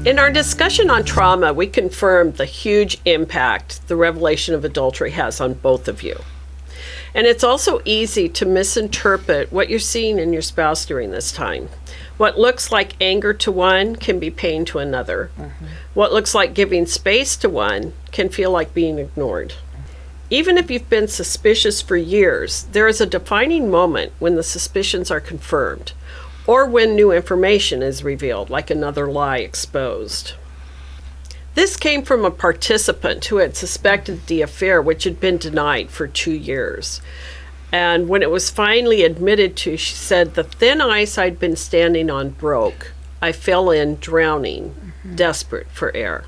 In our discussion on trauma, we confirmed the huge impact the Revelation of Adultery has on both of you. And it's also easy to misinterpret what you're seeing in your spouse during this time. What looks like anger to one can be pain to another. What looks like giving space to one can feel like being ignored. Even if you've been suspicious for years, there is a defining moment when the suspicions are confirmed, or when new information is revealed, like another lie exposed. This came from a participant who had suspected the affair, which had been denied for 2 years. And when it was finally admitted to, she said, "The thin ice I'd been standing on broke. I fell in drowning, desperate for air."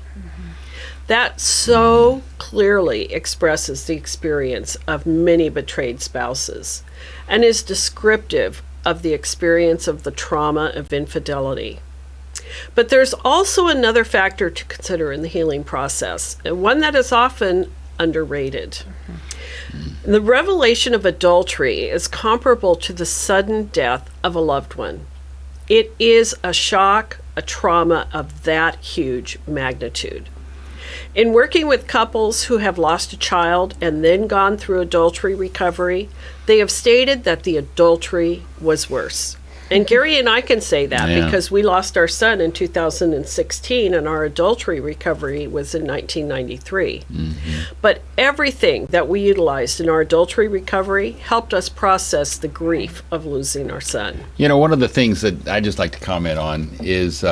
That so clearly expresses the experience of many betrayed spouses and is descriptive of the experience of the trauma of infidelity. But there's also another factor to consider in the healing process, and one that is often underrated. The revelation of adultery is comparable to the sudden death of a loved one. It is a shock, a trauma of that huge magnitude. In working with couples who have lost a child and then gone through adultery recovery, they have stated that the adultery was worse. And Gary and I can say that because we lost our son in 2016 and our adultery recovery was in 1993. But everything that we utilized in our adultery recovery helped us process the grief of losing our son. You know, one of the things that I just like to comment on is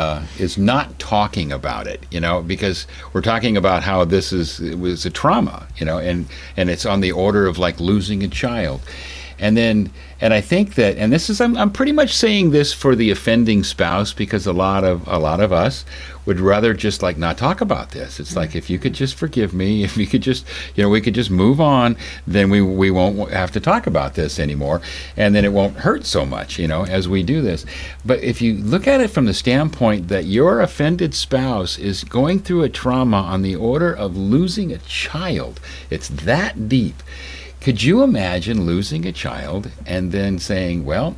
not talking about it, you know, because we're talking about how it was a trauma, you know, and it's on the order of like losing a child. And I think that, and this is, I'm pretty much saying this for the offending spouse, because a lot of us would rather just like not talk about this. It's like, if you could just forgive me, if you could just, you know, we could just move on, then we won't have to talk about this anymore, and then it won't hurt so much, you know, as we do this. But if you look at it from the standpoint that your offended spouse is going through a trauma on the order of losing a child, it's that deep. Could you imagine losing a child and then saying, well,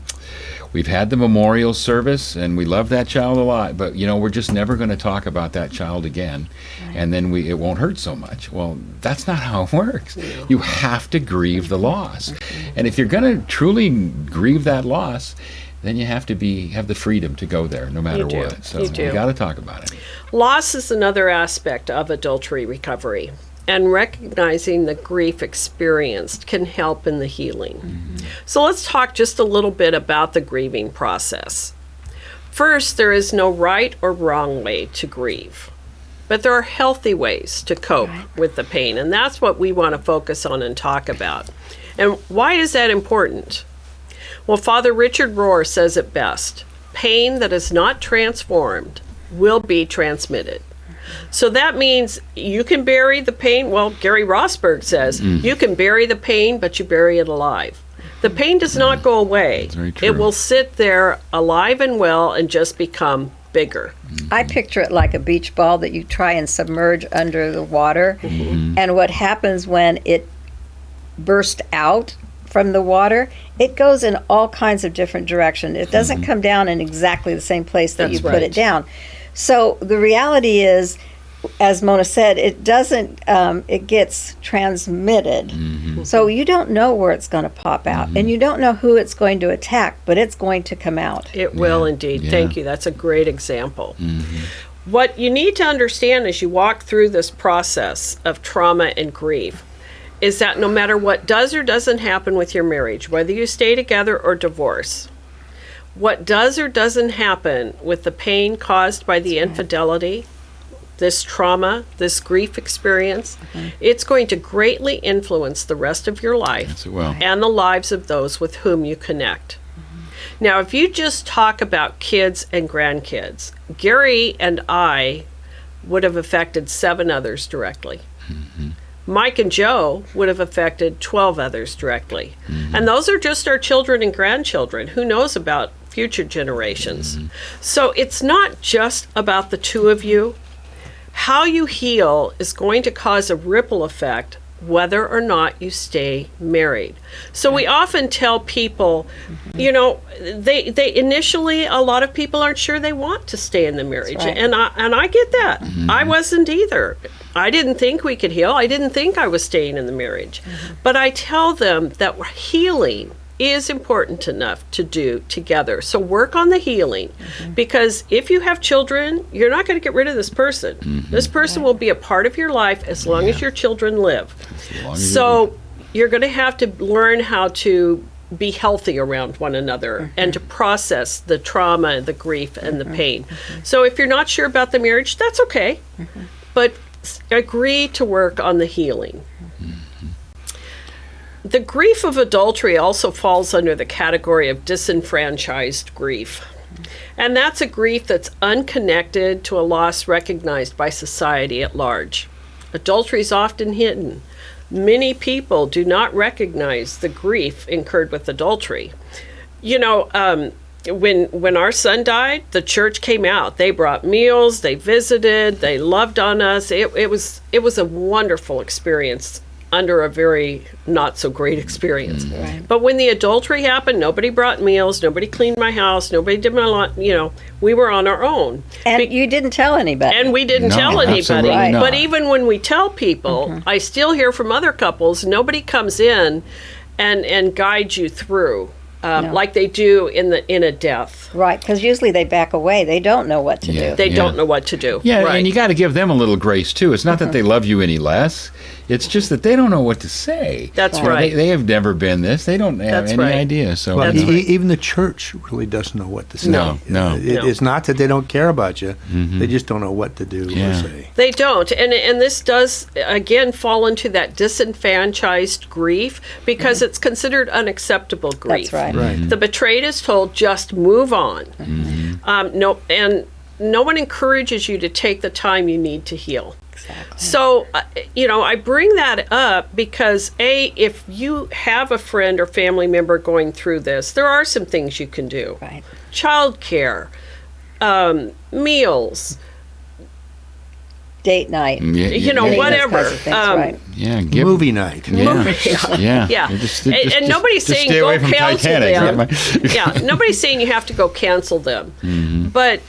we've had the memorial service and we love that child a lot, but you know, we're just never going to talk about that child again, and then it won't hurt so much. Well, that's not how it works. No. You have to grieve the loss. And if you're going to truly grieve that loss, then you have to have the freedom to go there no matter what. So you got to talk about it. Loss is another aspect of adultery recovery. And recognizing the grief experienced can help in the healing. So let's talk just a little bit about the grieving process. First, there is no right or wrong way to grieve, but there are healthy ways to cope with the pain, and that's what we want to focus on and talk about. And why is that important? Well, Father Richard Rohr says it best: pain that is not transformed will be transmitted. So that means you can bury the pain. Well, Gary Rosberg says you can bury the pain, but you bury it alive. The pain does not go away. That's very true. It will sit there alive and well and just become bigger. I picture it like a beach ball that you try and submerge under the water. And what happens when it bursts out from the water, it goes in all kinds of different directions. It doesn't come down in exactly the same place that you put it down. So the reality is, as Mona said, it doesn't, it gets transmitted. So you don't know where it's going to pop out, and you don't know who it's going to attack, but it's going to come out. It will indeed. Thank you. That's a great example. What you need to understand as you walk through this process of trauma and grief is that no matter what does or doesn't happen with your marriage, whether you stay together or divorce, what does or doesn't happen with the pain caused by the infidelity, this trauma, this grief experience, it's going to greatly influence the rest of your life and the lives of those with whom you connect. Now, if you just talk about kids and grandkids, Gary and I would have affected 7 others directly. Mike and Joe would have affected 12 others directly. And those are just our children and grandchildren. Who knows about future generations? So it's not just about the two of you. How you heal is going to cause a ripple effect whether or not you stay married. So we often tell people, you know, they initially, a lot of people aren't sure they want to stay in the marriage. right. And I get that. I wasn't either. I didn't think we could heal. I didn't think I was staying in the marriage. But I tell them that healing is important enough to do together. So work on the healing, because if you have children, you're not going to get rid of this person. This person will be a part of your life as long as your children live. So you're going to have to learn how to be healthy around one another and to process the trauma, the grief, and the pain. So if you're not sure about the marriage, that's okay. But agree to work on the healing. The grief of adultery also falls under the category of disenfranchised grief. And that's a grief that's unconnected to a loss recognized by society at large. Adultery is often hidden. Many people do not recognize the grief incurred with adultery. You know, when our son died, the church came out. They brought meals, they visited, they loved on us. It was a wonderful experience under a very not so great experience. Right. But when the adultery happened, nobody brought meals, nobody cleaned my house, nobody did my lawn, you know, we were on our own. And you didn't tell anybody. And we didn't No, tell anybody. absolutely not. But even when we tell people, I still hear from other couples, nobody comes in and guides you through No. like they do in a death. Right, because usually they back away. They don't know what to Yeah. do. They don't know what to do. Yeah, right. and you got to give them a little grace too. It's not that they love you any less. It's just that they don't know what to say. That's You know, right. They have never been this. They don't have That's any right. idea. So Well, That's right. even the church really doesn't know what to say. No. It's not that they don't care about you. They just don't know what to do Yeah. or say. They don't. And this does, again, fall into that disenfranchised grief because it's considered unacceptable grief. That's right. Right. The betrayed is told, just move on. No one encourages you to take the time you need to heal. Exactly. So, you know, I bring that up because, if you have a friend or family member going through this, there are some things you can do. Right. Childcare, meals, Date night. Yeah, you know, Any of those whatever. kinds of things, right. Yeah, give, Movie night. Yeah, yeah. Yeah. Just And nobody's just saying stay go away from cancel Titanic. them. Yeah, nobody's saying you have to go cancel them. But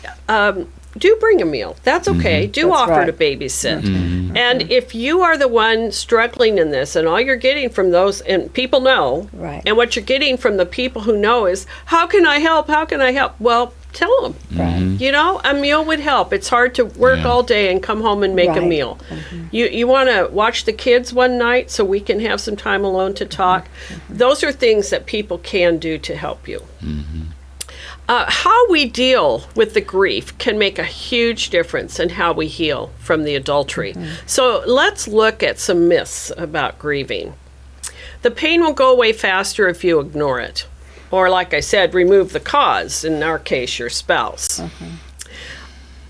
do bring a meal. That's okay. Do That's offer right. to babysit. And if you are the one struggling in this, and all you're getting from those, and people know, Right. and what you're getting from the people who know is, how can I help? How can I help? Well, tell them. Right. You know, a meal would help. It's hard to work Yeah. all day and come home and make a Right. meal. You want to watch the kids one night so we can have some time alone to talk. Those are things that people can do to help you. How we deal with the grief can make a huge difference in how we heal from the adultery. So let's look at some myths about grieving. The pain will go away faster if you ignore it. Or, like I said, remove the cause, in our case, your spouse.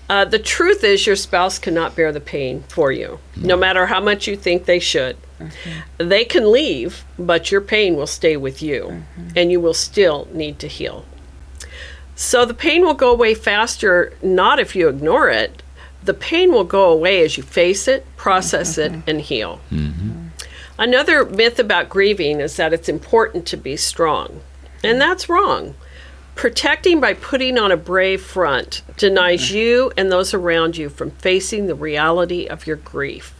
The truth is your spouse cannot bear the pain for you, no matter how much you think they should. They can leave, but your pain will stay with you, and you will still need to heal. So the pain will go away faster, not if you ignore it. The pain will go away as you face it, process it, and heal. Another myth about grieving is that it's important to be strong. And that's wrong. Protecting by putting on a brave front denies you and those around you from facing the reality of your grief.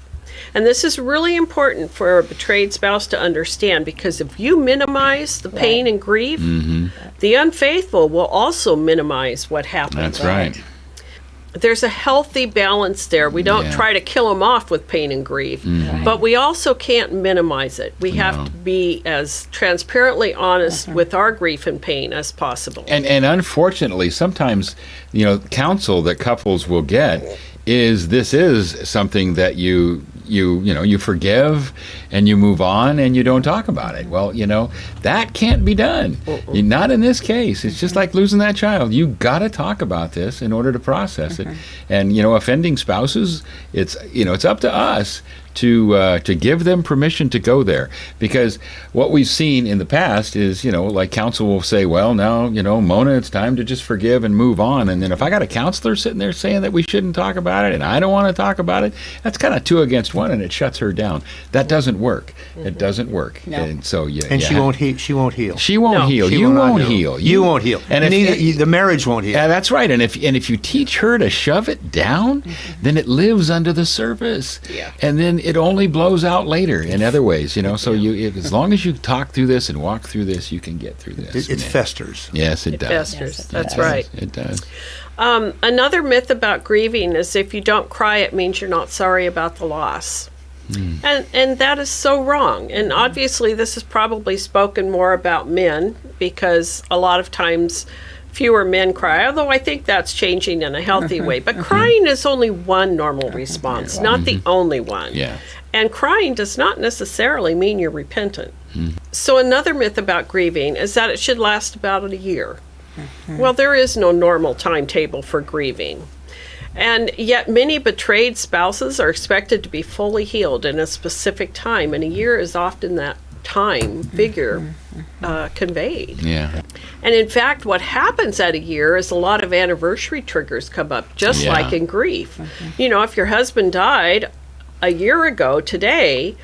And this is really important for a betrayed spouse to understand, because if you minimize the pain and grief, the unfaithful will also minimize what happened. That's right. There's a healthy balance there. We don't Yeah. try to kill them off with pain and grief, but we also can't minimize it. We have to be as transparently honest with our grief and pain as possible. And unfortunately, sometimes, you know, counsel that couples will get is something that you forgive and you move on and you don't talk about it. Well, you know, that can't be done. Not in this case. It's just like losing that child. You got to talk about this in order to process it. And, you know, offending spouses, it's up to us to give them permission to go there. Because what we've seen in the past is, like counsel will say, well, now, Mona, it's time to just forgive and move on. And then if I got a counselor sitting there saying that we shouldn't talk about it and I don't want to talk about it, that's kind of 2 against 1 and it shuts her down. That doesn't work. It doesn't work. No. And so she won't heal. She won't heal. She won't heal. She You will not won't heal. You won't heal. And the marriage won't heal. Yeah, that's right. And if you teach her to shove it down, then it lives under the surface. Yeah. And then it only blows out later in other ways, So as long as you talk through this and walk through this, you can get through this. It festers. Yes, it does. Festers. Yes, it That's does. right. It does. Another myth about grieving is if you don't cry, it means you're not sorry about the loss. And that is so wrong. And obviously, this is probably spoken more about men because a lot of times fewer men cry, although I think that's changing in a healthy way. But crying is only one normal response, not the only one. Yeah. And crying does not necessarily mean you're repentant. So another myth about grieving is that it should last about a year. Well, there is no normal timetable for grieving. And yet many betrayed spouses are expected to be fully healed in a specific time, and a year is often that time figure conveyed. Yeah. And in fact, what happens at a year is a lot of anniversary triggers come up, just Yeah. like in grief. If your husband died a year ago today,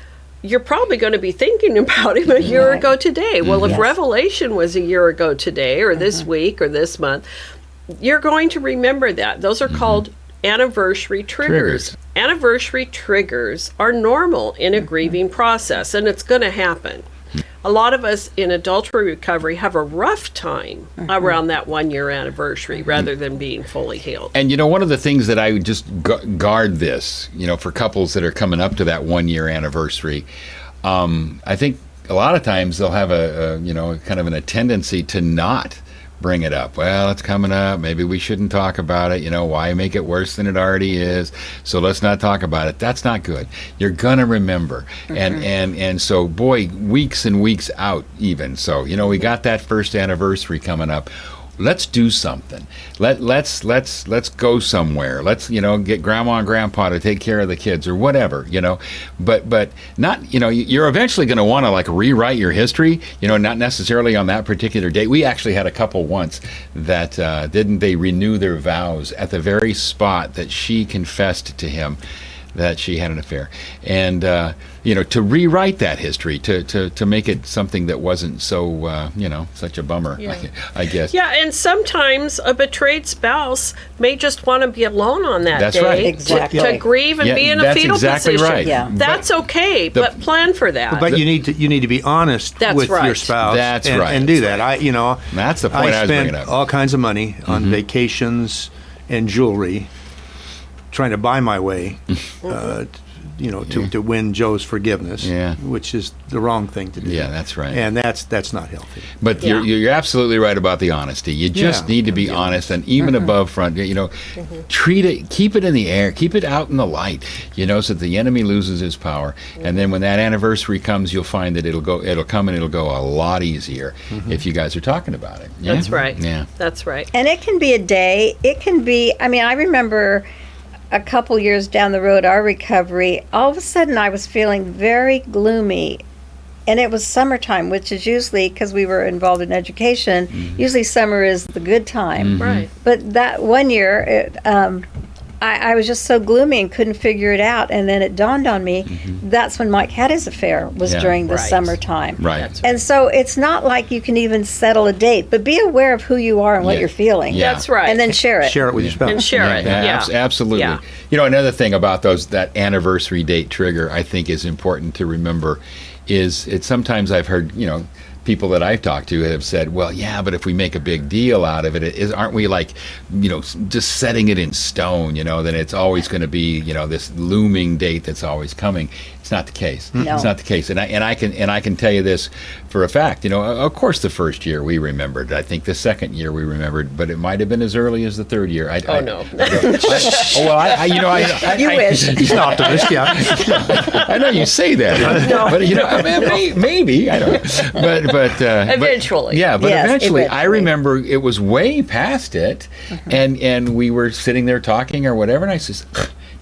you're probably going to be thinking about him a year ago today. Well, if Yes. Revelation was a year ago today, or this week, or this month, you're going to remember that. Those are called anniversary triggers. Anniversary triggers are normal in a grieving process, and it's going to happen. A lot of us in adultery recovery have a rough time around that 1-year anniversary rather than being fully healed. And one of the things that I would just guard this, for couples that are coming up to that 1-year anniversary, I think a lot of times they'll have a kind of a tendency to not bring it up. Well, it's coming up. Maybe we shouldn't talk about it. Why make it worse than it already is? So let's not talk about it. That's not good. You're gonna remember. And so, boy, weeks and weeks out even. So, we got that first anniversary coming up. Let's do something. Let's go somewhere. Let's get grandma and grandpa to take care of the kids or whatever. But not you're eventually going to want to rewrite your history. Not necessarily on that particular date. We actually had a couple once that didn't they renew their vows at the very spot that she confessed to him that she had an affair, and to rewrite that history, to make it something that wasn't so such a bummer. Yeah. I guess. Yeah, and sometimes a betrayed spouse may just want to be alone on that That's day right. Exactly. to grieve and Yeah, be in a that's fetal exactly position. right. Yeah. That's okay, but plan for that. But you need to be honest That's with right. your spouse. That's and, right. And do That's that. That's the point I was spent bringing up. all kinds of money on vacations and jewelry, trying to buy my way. To win Joe's forgiveness, Yeah. which is the wrong thing to do. Yeah, that's right. And that's not healthy. But Yeah. you're absolutely right about the honesty. You just Yeah. need to be honest, and even above front, treat it, keep it in the air, keep it out in the light, so that the enemy loses his power. And then when that anniversary comes, you'll find that it'll come and it'll go a lot easier if you guys are talking about it. Yeah? That's right. Yeah. That's right. And it can be a day. It can be, I remember a couple years down the road, our recovery, all of a sudden I was feeling very gloomy. And it was summertime, which is usually, because we were involved in education, usually summer is the good time. Right. But that 1 year, I was just so gloomy and couldn't figure it out. And then it dawned on me, that's when Mike had his affair, was Yeah. during the Right. summertime. Right. That's And so it's not like you can even settle a date, but be aware of who you are and what Yeah. you're feeling. Yeah. That's right. And then share it. Share it with your spouse. And share it. Yeah. Absolutely. Yeah. Another thing about that anniversary date trigger, I think is important to remember, is it's sometimes I've heard, people that I've talked to have said, well, yeah, but if we make a big deal out of it, aren't we just setting it in stone, then it's always going to be, this looming date that's always coming. It's not the case. No. It's not the case. And I can tell you this for a fact, of course the first year we remembered. I think the second year we remembered, but it might have been as early as the third year. No. You wish. He's an optimist, yeah. I know you say that, but maybe I don't. But Eventually. But Yes, eventually, I eventually. remember it was way past it, and we were sitting there talking or whatever, and I says,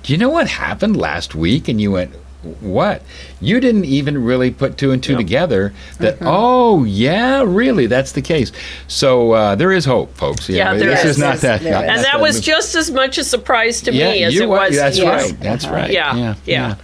"Do you know what happened last week?" And you went, what? You didn't even really put two and two together that, oh, yeah, really, that's the case. So there is hope, folks. Yeah, there this is. is not that. And that was just as much a surprise to me as it was. That's to you. right. That's right. Yeah.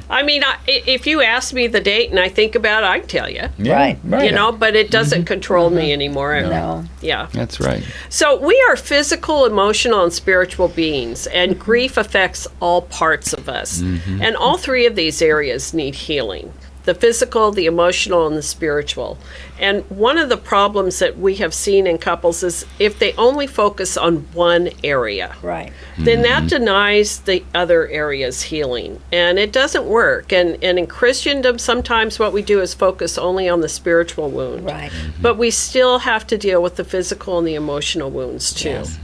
I mean, if you ask me the date and I think about it, I can tell you. Right. You know, but it doesn't control me anymore. No. Yeah. That's right. So we are physical, emotional, and spiritual beings, and grief affects all parts of us. And all three of these areas need healing: the physical, the emotional, and the spiritual. And one of the problems that we have seen in couples is if they only focus on one area, Right. then that denies the other areas healing, and it doesn't work. And in Christendom, sometimes what we do is focus only on the spiritual wound, Right. but we still have to deal with the physical and the emotional wounds too. Yes.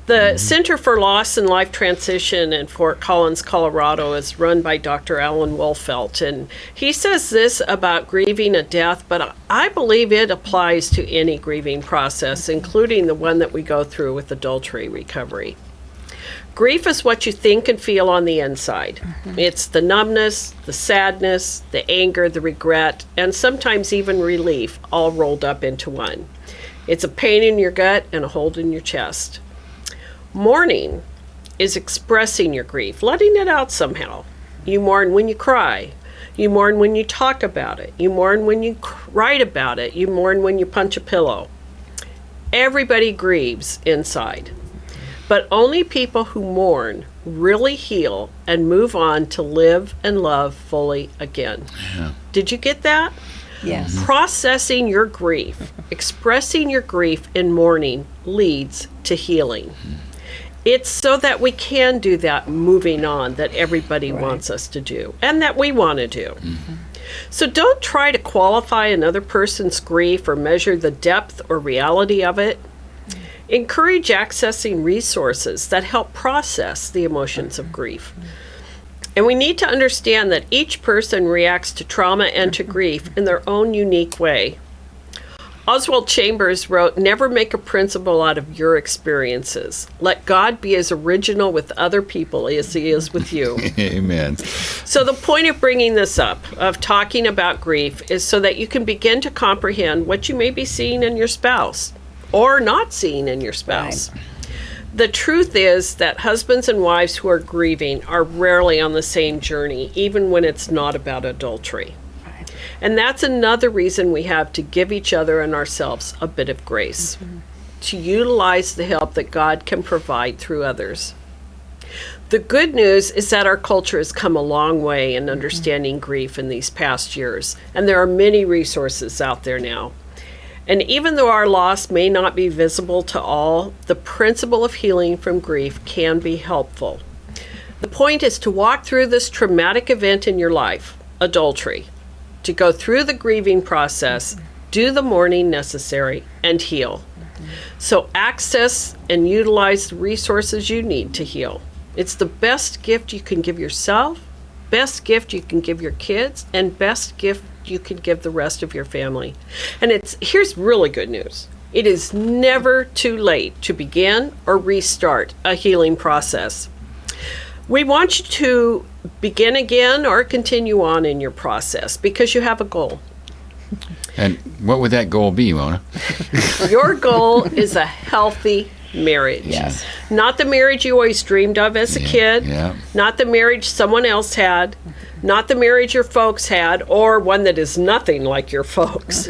The Center for Loss and Life Transition in Fort Collins, Colorado is run by Dr. Alan Wolfelt, and he says this about grieving a death, but I believe it applies to any grieving process, including the one that we go through with adultery recovery. Grief is what you think and feel on the inside. It's the numbness, the sadness, the anger, the regret, and sometimes even relief all rolled up into one. It's a pain in your gut and a hold in your chest. Mourning is expressing your grief, letting it out somehow. You mourn when you cry. You mourn when you talk about it. You mourn when you write about it. You mourn when you punch a pillow. Everybody grieves inside. But only people who mourn really heal and move on to live and love fully again. Yeah. Did you get that? Yes. Processing your grief, expressing your grief in mourning leads to healing. It's so that we can do that moving on that everybody wants us to do and that we want to do. So don't try to qualify another person's grief or measure the depth or reality of it. Encourage accessing resources that help process the emotions of grief. And we need to understand that each person reacts to trauma and to grief in their own unique way. Oswald Chambers wrote, "Never make a principle out of your experiences. Let God be as original with other people as he is with you." Amen. So the point of bringing this up, of talking about grief, is so that you can begin to comprehend what you may be seeing in your spouse or not seeing in your spouse. The truth is that husbands and wives who are grieving are rarely on the same journey, even when it's not about adultery. And that's another reason we have to give each other and ourselves a bit of grace, to utilize the help that God can provide through others. The good news is that our culture has come a long way in understanding grief in these past years, and there are many resources out there now. And even though our loss may not be visible to all, the principle of healing from grief can be helpful. The point is to walk through this traumatic event in your life, adultery, to go through the grieving process, do the mourning necessary, and heal. So access and utilize the resources you need to heal. It's the best gift you can give yourself, best gift you can give your kids, and best gift you can give the rest of your family. And here's really good news. It is never too late to begin or restart a healing process. We want you to begin again or continue on in your process because you have a goal. And what would that goal be, Mona? Your goal is a healthy marriage. Yes. Not the marriage you always dreamed of as a kid. Yeah. Not the marriage someone else had. Not the marriage your folks had, or one that is nothing like your folks.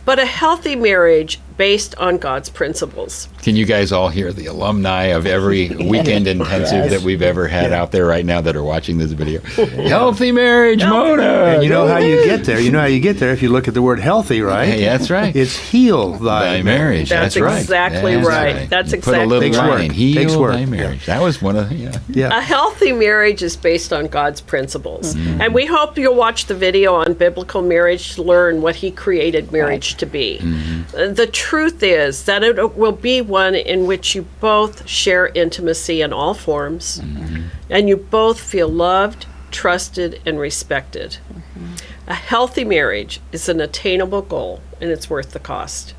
But a healthy marriage based on God's principles. Can you guys all hear the alumni of every weekend intensive that we've ever had out there right now that are watching this video? Healthy marriage, Mona! And you know how you get there. You know how you get there if you look at the word healthy, right? Hey, that's right. It's heal thy Thy marriage. That's right. exactly right. That's You put a exactly little Takes right. work. line. Heal Takes work. thy marriage. That was one of the, Yeah. A healthy marriage is based on God's principles. Mm-hmm. And we hope you'll watch the video on biblical marriage to learn what he created marriage to be. Mm-hmm. The truth is that it will be one in which you both share intimacy in all forms, and you both feel loved, trusted, and respected. A healthy marriage is an attainable goal, and it's worth the cost.